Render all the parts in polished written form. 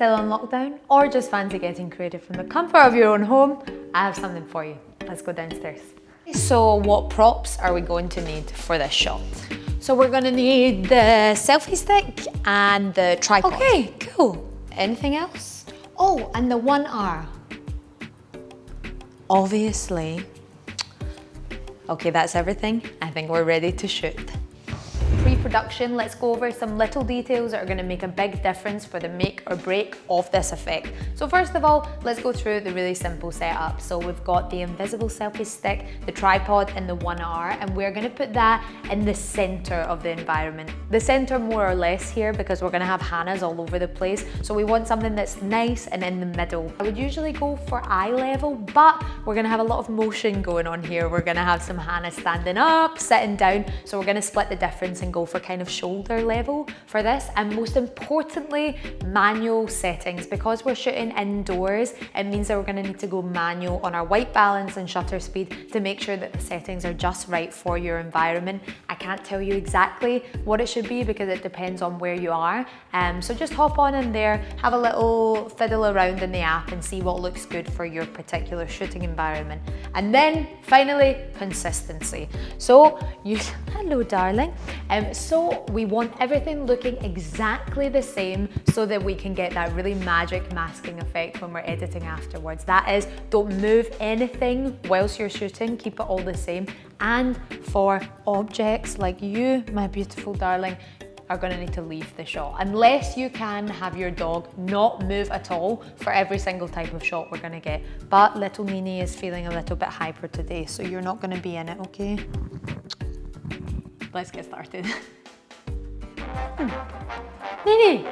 still on lockdown, or just fancy getting creative from the comfort of your own home, I have something for you. Let's go downstairs. So what props are we going to need for this shot? So we're gonna need the selfie stick and the tripod. Okay, cool. Anything else? Oh, and the 1R. Obviously. Okay, that's everything. I think we're ready to shoot. Pre-production, let's go over some little details that are going to make a big difference for the make or break of this effect. So first of all, let's go through the really simple setup. So we've got the invisible selfie stick, the tripod and the 1R, and we're going to put that in the center of the environment. The center more or less here, because we're going to have Hannahs all over the place. So we want something that's nice and in the middle. I would usually go for eye level, but we're going to have a lot of motion going on here. We're going to have some Hannah standing up, sitting down. So we're going to split the difference and go for kind of shoulder level for this. And most importantly, manual settings. Because we're shooting indoors, it means that we're going to need to go manual on our white balance and shutter speed to make sure that the settings are just right for your environment. I can't tell you exactly what it should be because it depends on where you are. So just hop on in there, have a little fiddle around in the app and see what looks good for your particular shooting environment. And then finally, consistency. So hello darling. So we want everything looking exactly the same so that we can get that really magic masking effect when we're editing afterwards. That is, don't move anything whilst you're shooting, keep it all the same. And for objects like you, my beautiful darling, are gonna need to leave the shot. Unless you can have your dog not move at all for every single type of shot we're gonna get. But little Nini is feeling a little bit hyper today, so you're not gonna be in it, okay? Let's get started. Nini!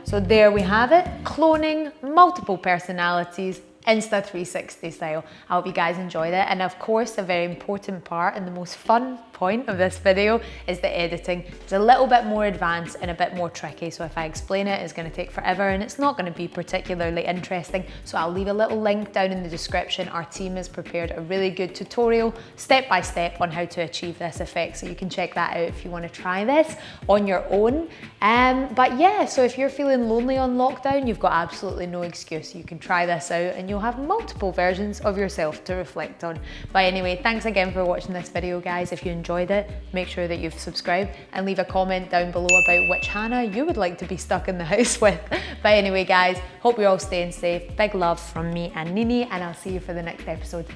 So there we have it, cloning multiple personalities, Insta360 style. I hope you guys enjoyed it. And of course, a very important part and the most fun point of this video is the editing. It's a little bit more advanced and a bit more tricky. So if I explain it, it's gonna take forever and it's not gonna be particularly interesting. So I'll leave a little link down in the description. Our team has prepared a really good tutorial, step by step, on how to achieve this effect. So you can check that out if you wanna try this on your own. But yeah, so if you're feeling lonely on lockdown, you've got absolutely no excuse. You can try this out and you'll have multiple versions of yourself to reflect on. But anyway, thanks again for watching this video, guys. If you enjoyed it, make sure that you've subscribed and leave a comment down below about which Hannah you would like to be stuck in the house with. But anyway, guys, hope you're all staying safe. Big love from me and Nini, and I'll see you for the next episode.